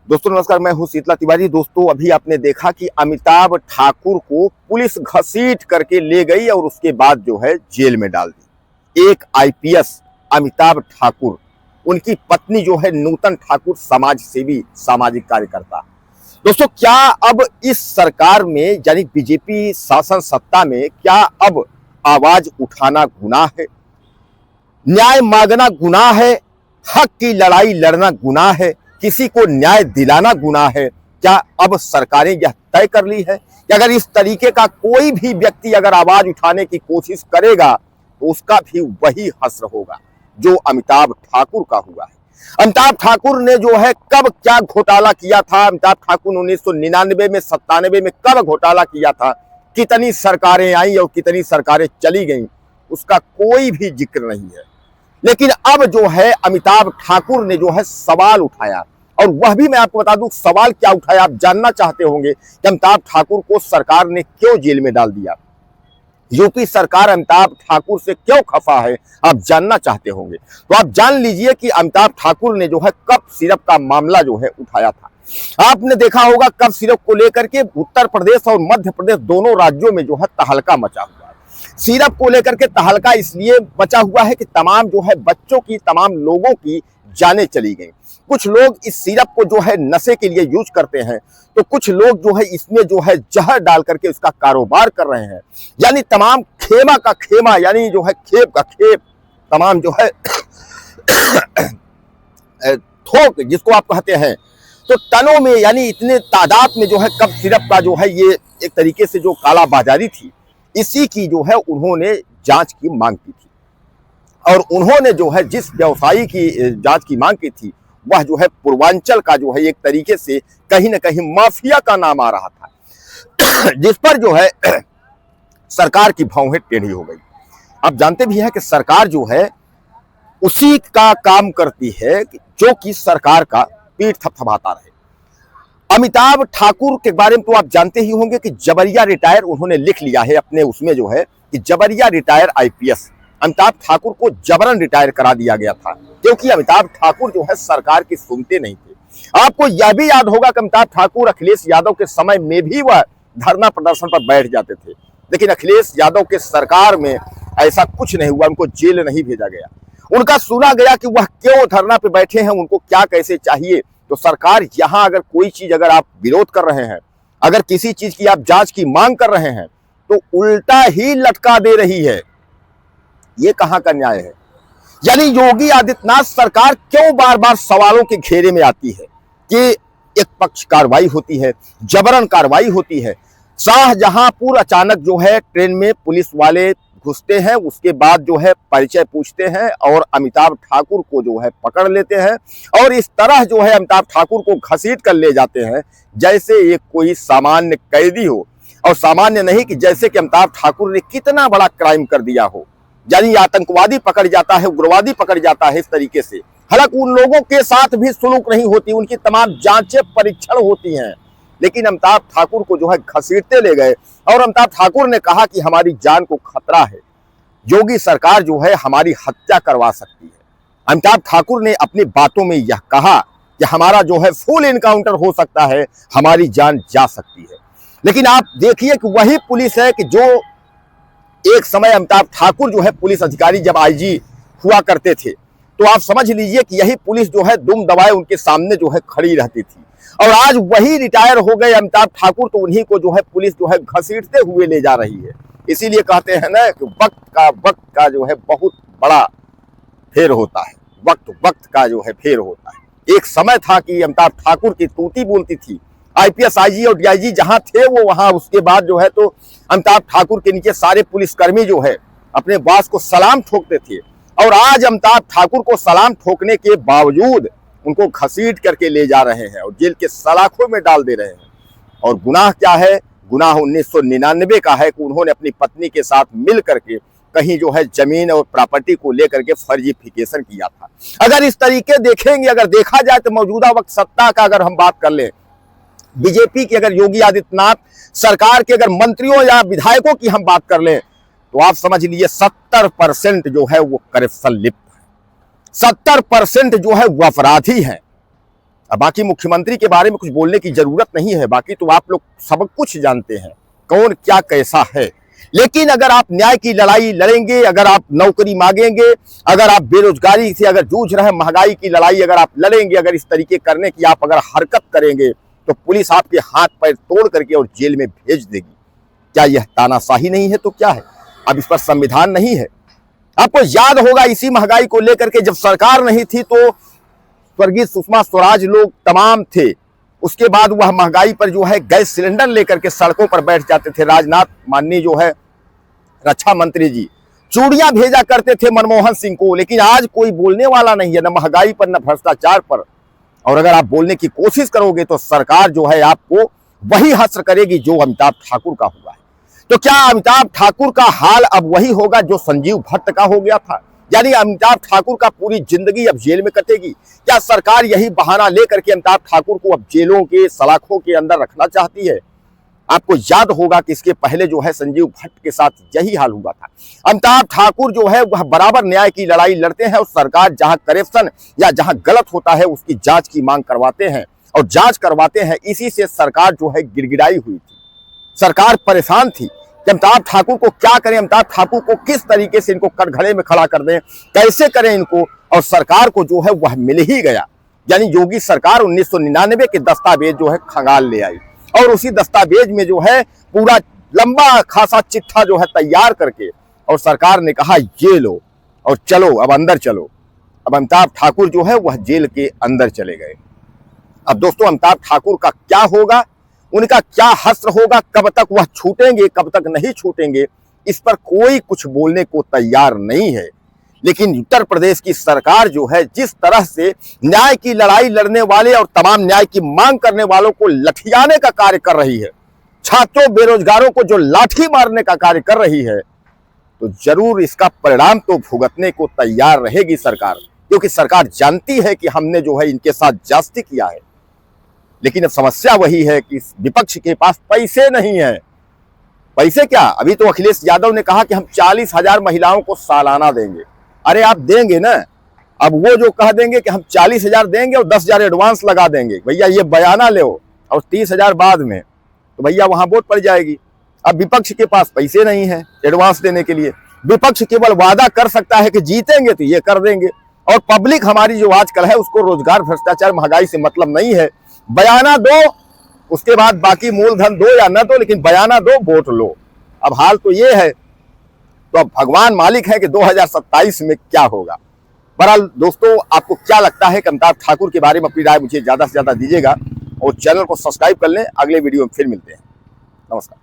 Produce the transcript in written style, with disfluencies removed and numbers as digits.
दोस्तों नमस्कार, मैं हूं शीतला तिवारी। दोस्तों अभी आपने देखा कि अमिताभ ठाकुर को पुलिस घसीट करके ले गई और उसके बाद जो है जेल में डाल दी। एक आईपीएस अमिताभ ठाकुर, उनकी पत्नी जो है नूतन ठाकुर, समाज सेवी, सामाजिक कार्यकर्ता। दोस्तों क्या अब इस सरकार में यानी बीजेपी शासन सत्ता में क्या अब आवाज उठाना गुनाह है? न्याय मांगना गुनाह है? हक की लड़ाई लड़ना गुनाह है? किसी को न्याय दिलाना गुनाह है? क्या अब सरकारें यह तय कर ली है कि अगर इस तरीके का कोई भी व्यक्ति अगर आवाज उठाने की कोशिश करेगा तो उसका भी वही हश्र होगा जो अमिताभ ठाकुर का हुआ है। अमिताभ ठाकुर ने जो है कब क्या घोटाला किया था? अमिताभ ठाकुर 1999 में 97 में कब घोटाला किया था? कितनी सरकारें आई और कितनी सरकारें चली गईं, उसका कोई भी जिक्र नहीं है। लेकिन अब जो है अमिताभ ठाकुर ने जो है सवाल उठाया, और वह भी मैं आपको बता दूं सवाल क्या उठाया। आप जानना चाहते होंगे कि अमिताभ ठाकुर को सरकार ने क्यों जेल में डाल दिया, यूपी सरकार अमिताभ ठाकुर से क्यों खफा है, आप जानना चाहते होंगे तो आप जान लीजिए कि अमिताभ ठाकुर ने जो है कप सिरप का मामला जो है उठाया था। आपने देखा होगा कप सिरप को लेकर के उत्तर प्रदेश और मध्य प्रदेश दोनों राज्यों में जो है तहलका मचा हुआ है। सिरप को लेकर के तहलका इसलिए मचा हुआ है कि तमाम जो है बच्चों की, तमाम लोगों की जानें चली गई। कुछ लोग इस सिरप को जो है नशे के लिए यूज करते हैं, तो कुछ लोग जो है इसमें जो है जहर डाल करके उसका कारोबार कर रहे हैं। यानी तमाम खेमा का खेमा, यानी जो है खेप का खेप, तमाम जो है थोक जिसको आप कहते हैं, तो टनों में यानी इतने तादाद में जो है कप सिरप का जो है ये एक तरीके से जो काला बाजारी थी, इसी की जो है उन्होंने जांच की मांग की थी। और उन्होंने जो है जिस व्यवसायी की जांच की मांग की थी वह जो है पूर्वांचल का जो है एक तरीके से कहीं ना कहीं माफिया का नाम आ रहा था जिस पर जो है सरकार की भौहें टेढ़ी हो गई। आप जानते भी हैं कि सरकार जो है उसी का काम करती है जो कि सरकार का पीठ थपथपाता रहे। अमिताभ ठाकुर के बारे में तो आप जानते ही होंगे कि जबरिया रिटायर उन्होंने लिख लिया है अपने उसमें जो है कि जबरिया रिटायर आईपीएस। अमिताभ ठाकुर को जबरन रिटायर करा दिया गया था क्योंकि अमिताभ ठाकुर जो है सरकार की सुनते नहीं थे। आपको यह भी याद होगा कि अमिताभ ठाकुर अखिलेश यादव के समय में भी वह धरना प्रदर्शन पर बैठ जाते थे, लेकिन अखिलेश यादव के सरकार में ऐसा कुछ नहीं हुआ, उनको जेल नहीं भेजा गया। उनका सुना गया कि वह क्यों धरना पे बैठे हैं, उनको क्या कैसे चाहिए। तो सरकार यहां अगर कोई चीज अगर आप विरोध कर रहे हैं, अगर किसी चीज की आप जांच की मांग कर रहे हैं, तो उल्टा ही लटका दे रही है। ये कहां का न्याय है? यानी योगी आदित्यनाथ सरकार क्यों बार बार सवालों के घेरे में आती है कि एक पक्ष कार्रवाई होती है, जबरन कार्रवाई होती है। शाहजहांपुर अचानक जो है ट्रेन में पुलिस वाले घुसते हैं, उसके बाद जो है परिचय पूछते हैं और अमिताभ ठाकुर को जो है पकड़ लेते हैं, और इस तरह जो है अमिताभ ठाकुर को घसीट कर ले जाते हैं जैसे ये कोई सामान्य कैदी हो, और सामान्य नहीं कि जैसे कि अमिताभ ठाकुर ने कितना बड़ा क्राइम कर दिया हो। यानी आतंकवादी पकड़ जाता है, उग्रवादी पकड़ जाता है इस तरीके से। हालांकि उन लोगों के साथ भी सुलूक नहीं होती, उनकी तमाम जांचें परीक्षण होती हैं, लेकिन अमिताभ ठाकुर को जो है घसीटते ले गए और अमिताभ ठाकुर ने कहा कि हमारी जान को खतरा है, योगी सरकार जो है हमारी हत्या करवा सकती है। अमिताभ ठाकुर ने अपनी बातों में यह कहा कि हमारा जो है फुल इनकाउंटर हो सकता है, हमारी जान जा सकती है। लेकिन आप देखिए कि वही पुलिस है कि जो एक समय अमिताभ ठाकुर जो है पुलिस अधिकारी जब आईजी हुआ करते थे, तो आप समझ लीजिए कि यही पुलिस जो है दुम दबाए उनके सामने जो है खड़ी रहती थी। और आज वही रिटायर हो गए अमिताभ ठाकुर, तो उन्हीं को जो है पुलिस जो है घसीटते हुए ले जा रही है। इसीलिए कहते हैं ना कि वक्त का जो है बहुत बड़ा फेर होता है, वक्त का जो है फेर होता है। एक समय था कि अमिताभ ठाकुर की तूती बोलती थी, आईपीएस, आईजी और डीआईजी जहां थे वो वहां, उसके बाद जो है तो अमिताभ ठाकुर के नीचे सारे पुलिसकर्मी जो है अपने बॉस को सलाम ठोकते थे। और आज अमिताभ ठाकुर को सलाम ठोकने के बावजूद उनको घसीट करके ले जा रहे हैं और जेल के सलाखों में डाल दे रहे हैं। और गुनाह क्या है? गुनाह 1999 का है कि उन्होंने अपनी पत्नी के साथ मिल करके कहीं जो है जमीन और प्रॉपर्टी को लेकर के फर्जीफिकेशन किया था। अगर इस तरीके देखेंगे, अगर देखा जाए तो मौजूदा वक्त सत्ता का अगर हम बात कर लें, बीजेपी की अगर योगी आदित्यनाथ सरकार के अगर मंत्रियों या विधायकों की हम बात कर लें, तो आप समझ लीजिए 70% जो है वो करप्शन लिप्त है, 70% जो है वो अपराधी हैं। अब बाकी मुख्यमंत्री के बारे में कुछ बोलने की जरूरत नहीं है, बाकी तो आप लोग सब कुछ जानते हैं कौन क्या कैसा है। लेकिन अगर आप न्याय की लड़ाई लड़ेंगे, अगर आप नौकरी मांगेंगे, अगर आप बेरोजगारी से अगर जूझ रहे, महंगाई की लड़ाई अगर आप लड़ेंगे, अगर इस तरीके करने की आप अगर हरकत करेंगे तो पुलिस आपके हाथ पैर तोड़ करके और जेल में भेज देगी। क्या यह तानाशाही नहीं है तो क्या है? अब इस पर संविधान नहीं है। आपको याद होगा इसी महंगाई को लेकर के जब सरकार नहीं थी तो स्वर्गीय सुषमा स्वराज लोग तमाम थे, उसके बाद वह महंगाई पर जो है गैस सिलेंडर लेकर के सड़कों पर बैठ जाते थे। राजनाथ माननीय जो है रक्षा मंत्री जी चूड़ियां भेजा करते थे मनमोहन सिंह को, लेकिन आज कोई बोलने वाला नहीं है, न महंगाई पर न भ्रष्टाचार पर। और अगर आप बोलने की कोशिश करोगे तो सरकार जो है आपको वही हश्र करेगी जो अमिताभ ठाकुर का हुआ है। तो क्या अमिताभ ठाकुर का हाल अब वही होगा जो संजीव भट्ट का हो गया था? यानी अमिताभ ठाकुर का पूरी जिंदगी अब जेल में कटेगी? क्या सरकार यही बहाना लेकर के अमिताभ ठाकुर को अब जेलों के सलाखों के अंदर रखना चाहती है? आपको याद होगा कि इसके पहले जो है संजीव भट्ट के साथ यही हाल हुआ था। अमिताभ ठाकुर जो है वह बराबर न्याय की लड़ाई लड़ते हैं और सरकार जहां करप्शन या जहां गलत होता है उसकी जांच की मांग करवाते हैं और जांच करवाते हैं। इसी से सरकार जो है गिड़गिड़ाई हुई थी, सरकार परेशान थी कि अमिताभ ठाकुर को क्या करें, अमिताभ ठाकुर को किस तरीके से इनको कटघरे में खड़ा कर दें, कैसे करें इनको। और सरकार को जो है वह मिल ही गया, यानी योगी सरकार 1999 के दस्तावेज जो है खंगाल ले आई और उसी दस्तावेज में जो है पूरा लंबा खासा चिट्ठा जो है तैयार करके और सरकार ने कहा ये लो और चलो अब अंदर चलो। अब अमिताभ ठाकुर जो है वह जेल के अंदर चले गए। अब दोस्तों अमिताभ ठाकुर का क्या होगा, उनका क्या हश्र होगा, कब तक वह छूटेंगे कब तक नहीं छूटेंगे, इस पर कोई कुछ बोलने को तैयार नहीं है। लेकिन उत्तर प्रदेश की सरकार जो है जिस तरह से न्याय की लड़ाई लड़ने वाले और तमाम न्याय की मांग करने वालों को लठियाने का कार्य कर रही है, छात्रों बेरोजगारों को जो लाठी मारने का कार्य कर रही है, तो जरूर इसका परिणाम तो भुगतने को तैयार रहेगी सरकार, क्योंकि सरकार जानती है कि हमने जो है इनके साथ जास्ती किया है। लेकिन अब समस्या वही है कि विपक्ष के पास पैसे नहीं है। पैसे क्या, अभी तो अखिलेश यादव ने कहा कि हम 40,000 महिलाओं को सालाना देंगे। अरे आप देंगे ना, अब वो जो कह देंगे कि हम 40,000 देंगे और 10,000 एडवांस लगा देंगे, भैया ये बयाना ले और 30,000 बाद में, तो भैया वहां वोट पड़ जाएगी। अब विपक्ष के पास पैसे नहीं है एडवांस देने के लिए, विपक्ष केवल वादा कर सकता है कि जीतेंगे तो ये कर देंगे। और पब्लिक हमारी जो आजकल है उसको रोजगार भ्रष्टाचार महंगाई से मतलब नहीं है। बयाना दो, उसके बाद बाकी मूलधन दो या न दो, लेकिन बयाना दो वोट लो। अब हाल तो ये है, तो अब भगवान मालिक है कि 2027 में क्या होगा। बहरहाल दोस्तों आपको क्या लगता है कि अमिताभ ठाकुर के बारे में अपनी राय मुझे ज्यादा से ज्यादा दीजिएगा और चैनल को सब्सक्राइब कर लें। अगले वीडियो में फिर मिलते हैं। नमस्कार।